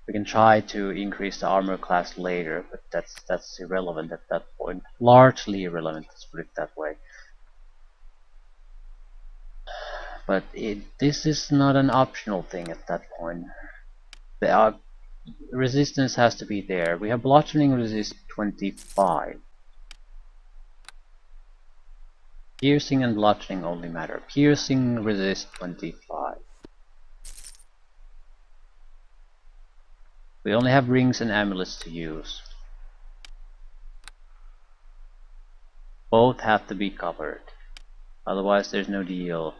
A: We can try to increase the armor class later, but that's irrelevant at that point. Largely irrelevant, let's put it that way. But this is not an optional thing at that point. The resistance has to be there. We have bludgeoning resist 25. Piercing and bludgeoning only matter. Piercing resist 25. We only have rings and amulets to use. Both have to be covered, otherwise there's no deal.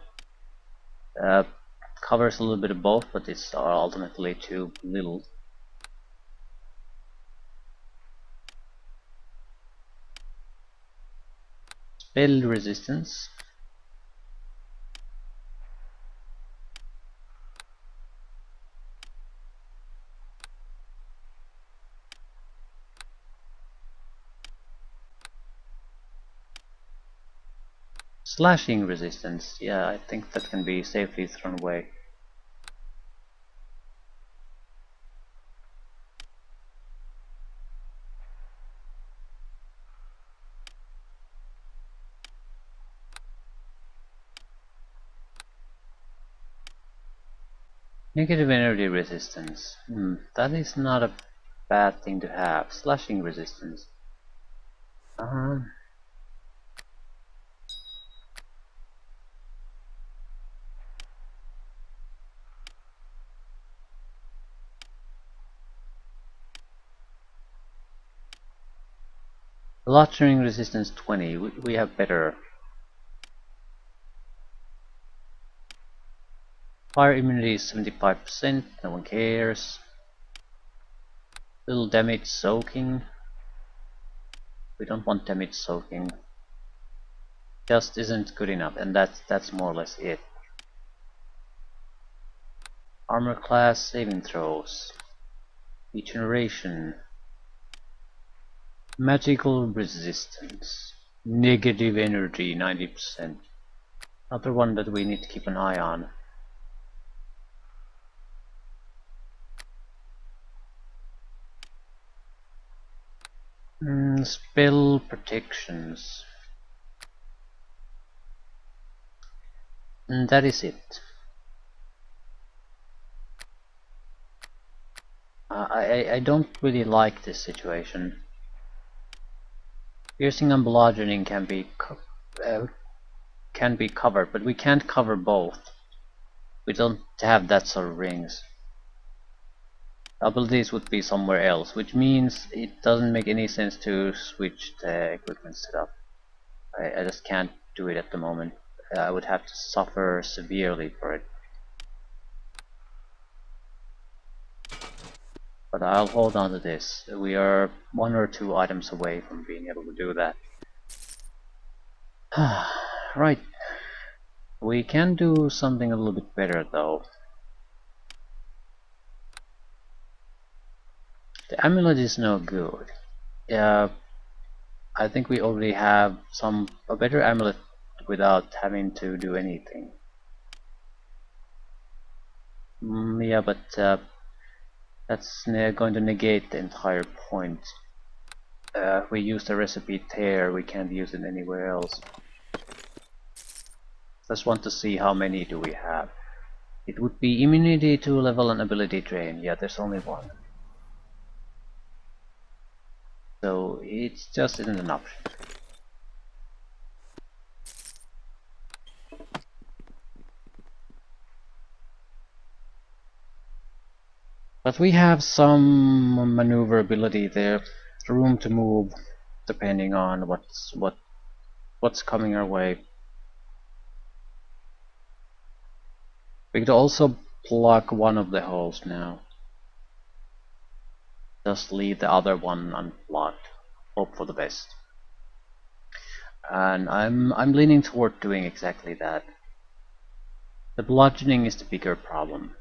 A: Covers a little bit of both, but it's ultimately too little. Spell resistance. Slashing resistance. Yeah, I think that can be safely thrown away. Negative energy resistance. That is not a bad thing to have. Slashing resistance. Bludgeoning resistance 20. We have better. Fire immunity is 75%. No one cares. Little damage soaking. We don't want damage soaking. Just isn't good enough, and that's more or less it. Armor class saving throws. Regeneration. Magical resistance. Negative energy 90%. Another one that we need to keep an eye on. Spell protections. And that is it. I don't really like this situation. Piercing and bludgeoning can be covered, but we can't cover both. We don't have that sort of rings. Abilities would be somewhere else, which means it doesn't make any sense to switch the equipment setup. I just can't do it at the moment. I would have to suffer severely for it. But I'll hold on to this. We are 1 or 2 items away from being able to do that. Right. We can do something a little bit better though. The amulet is no good. I think we already have a better amulet without having to do anything. Yeah, but that's going to negate the entire point. If we use the recipe there, we can't use it anywhere else. Just want to see how many do we have. It would be immunity to level and ability drain. Yeah, there's only one. So it just isn't an option. But we have some maneuverability there, room to move depending on what's coming our way. We could also plug one of the holes now. Just leave the other one unplugged. Hope for the best. And I'm leaning toward doing exactly that. The bludgeoning is the bigger problem.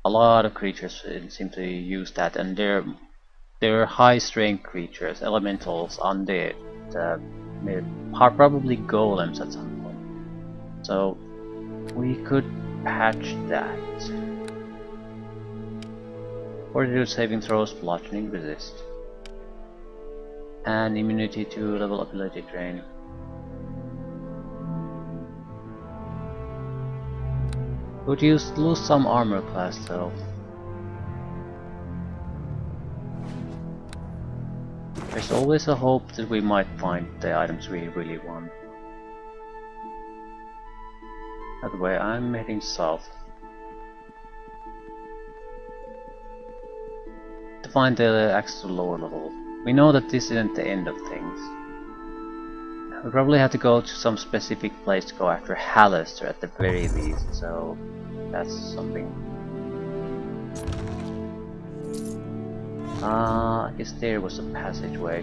A: A lot of creatures seem to use that, and they're high strength creatures, elementals, undead, probably golems at some point. So we could patch that. 42 saving throws, bludgeoning resist, and immunity to level ability drain. Would you lose some armor class though? There's always a hope that we might find the items we really want. By the way, I'm heading south. find the access to lower level. We know that this isn't the end of things. We probably have to go to some specific place to go after Hallister at the very least, so that's something. I guess there was a passageway.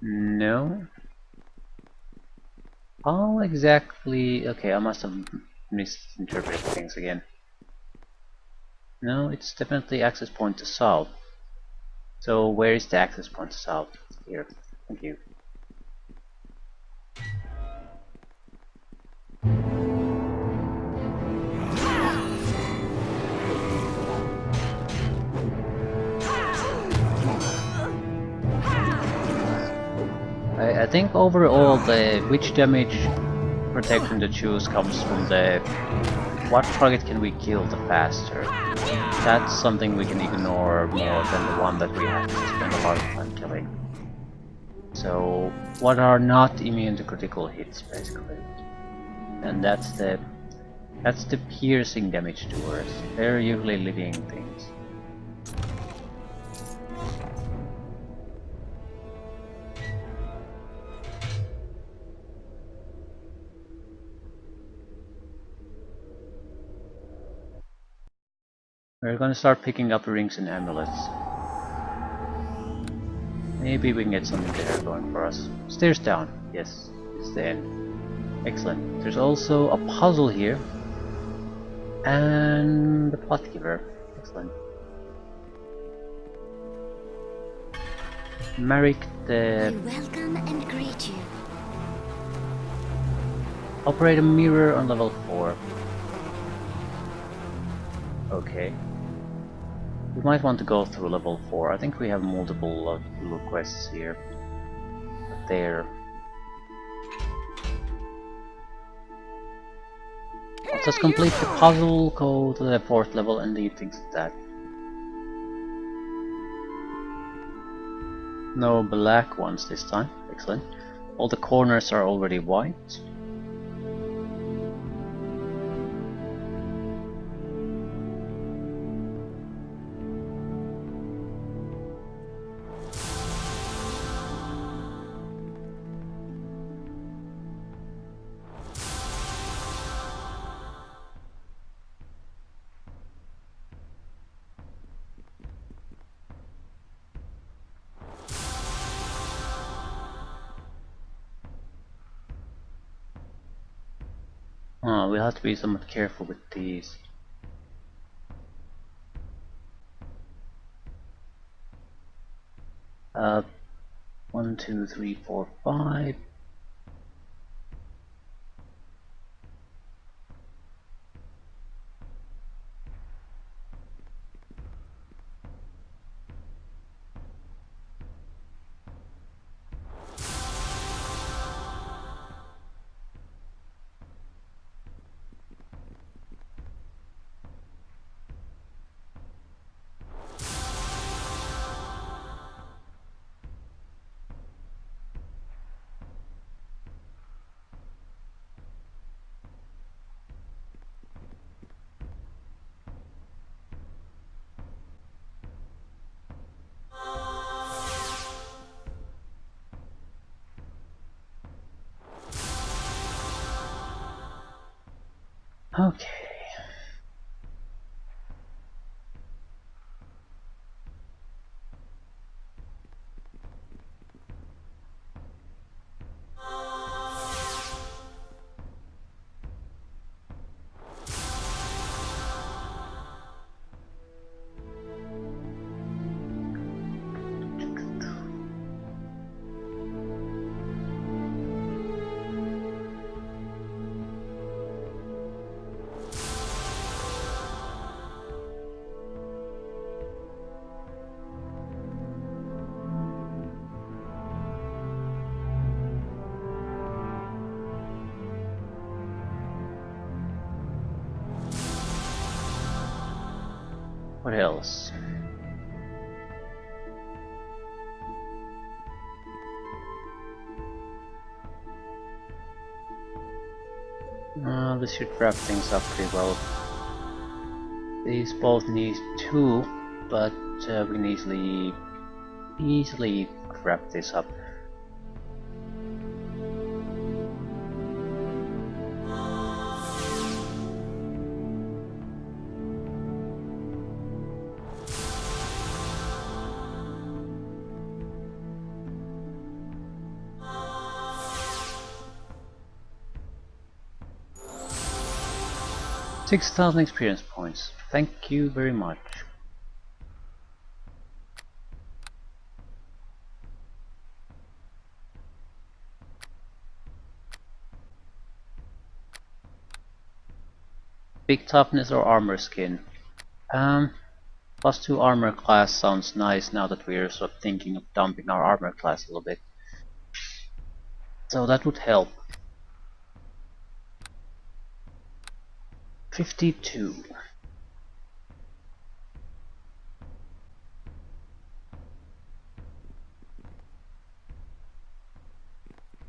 A: No. How exactly? Okay, I must have misinterpreted things again. No, it's definitely access point to south. So where is the access point to south? Here. Thank you. I think overall the which damage protection to choose comes from the what target can we kill the faster. That's something we can ignore more than the one that we have to spend a lot of time killing. So what are not immune to critical hits basically. And that's the piercing damage doers. They're usually living things. We're gonna start picking up rings and amulets. Maybe we can get something there going for us. Stairs down. Yes, it's the end. Excellent. There's also a puzzle here. And the plot giver. Excellent. Marek the...
G: I welcome and greet you.
A: Operate a mirror on level 4. Okay. We might want to go through level 4. I think we have multiple little quests here. But there. Let us complete the puzzle, go to the 4th level and leave things at that. No black ones this time. Excellent. All the corners are already white. We'll have to be somewhat careful with these. Uh, 1, 2, 3, 4, 5. Okay. What else? This should wrap things up pretty well. These both need 2, but we can easily wrap this up. $6,000 experience points. Thank you very much. Big toughness or armor skin? +2 armor class sounds nice now that we're sort of thinking of dumping our armor class a little bit. So that would help. 52.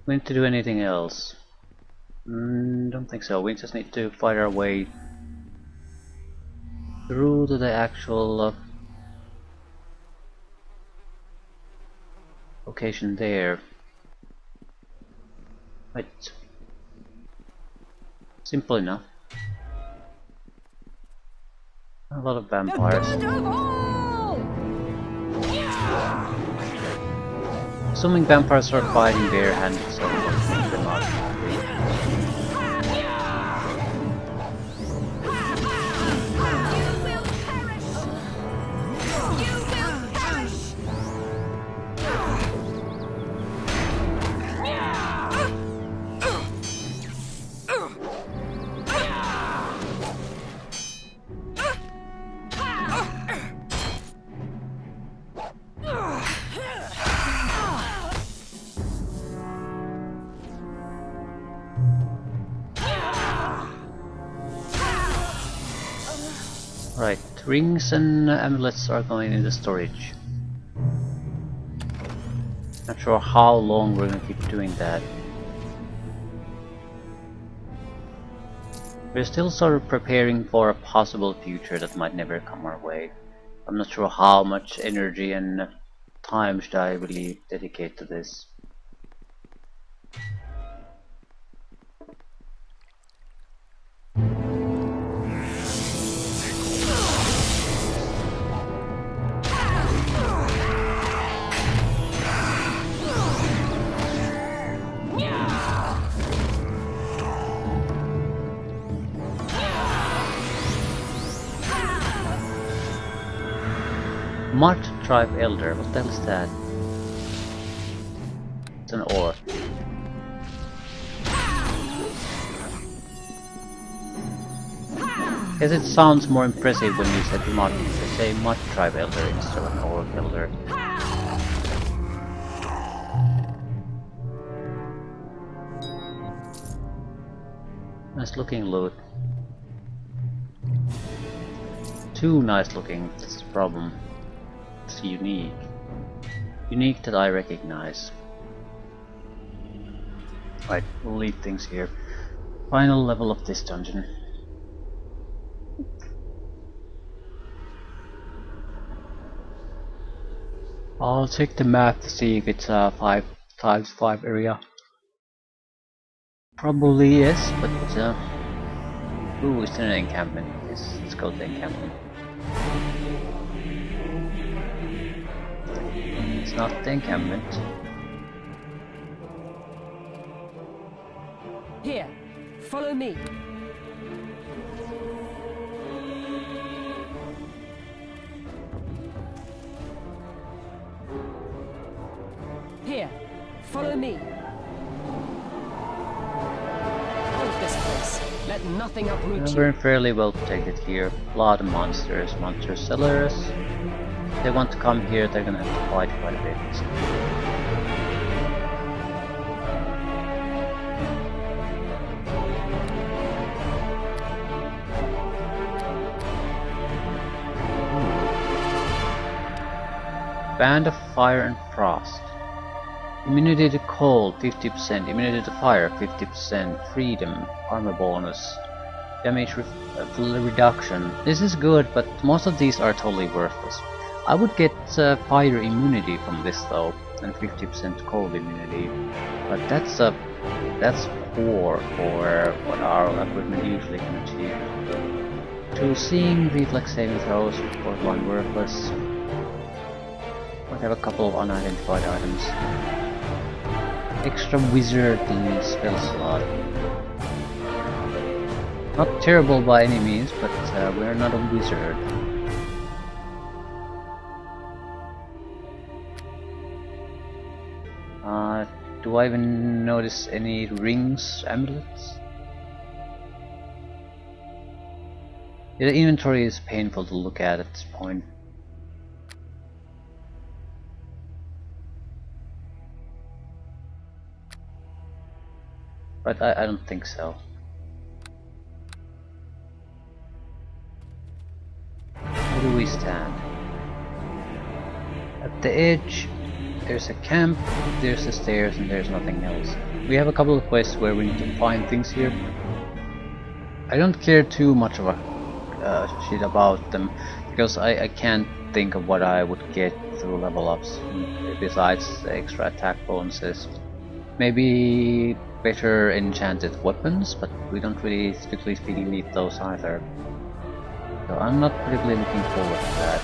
A: We need to do anything else? Don't think so. We just need to fight our way through to the actual location there. Right. Simple enough. A lot of vampires.
E: The good of all!
A: Assuming vampires are fighting barehanded, so we won't beat them up. Right, rings and amulets are going into storage. Not sure how long we're gonna keep doing that. We're still sort of preparing for a possible future that might never come our way. I'm not sure how much energy and time should I really dedicate to this. Mud Tribe Elder, what the hell is that? It's an ore. Guess it sounds more impressive when you said mud. They say Mud Tribe Elder instead of an Ore Elder. Nice looking loot. Too nice looking, that's the problem. It's unique. Unique that I recognize. Right, we'll leave things here. Final level of this dungeon. I'll check the map to see if it's a 5x5 area. Probably yes, but ooh, is there an encampment? Yes, let's go to the encampment. It's not the encampment.
F: Here, follow me. Here, follow me. Hold this place. Let nothing uproot you.
A: We're fairly well protected here. A lot of monster sellers. If they want to come here, they're gonna have to fight quite a bit. Band of Fire and Frost. Immunity to cold 50%, immunity to fire 50%, freedom, armor bonus, damage reduction. This is good, but most of these are totally worthless. I would get fire immunity from this though, and 50% cold immunity, but that's poor for what our equipment usually can achieve. To seeing reflex saving throws for one worthless. We have a couple of unidentified items. Extra wizard spell slot. Not terrible by any means, but we're not a wizard. Do I even notice any rings, amulets? The inventory is painful to look at this point. But I don't think so. Where do we stand? At the edge, there's a camp, there's the stairs, and there's nothing else. We have a couple of quests where we need to find things here. I don't care too much of a shit about them, because I can't think of what I would get through level ups besides the extra attack bonuses. Maybe better enchanted weapons, but we don't really strictly speaking need those either. So I'm not particularly looking forward to that.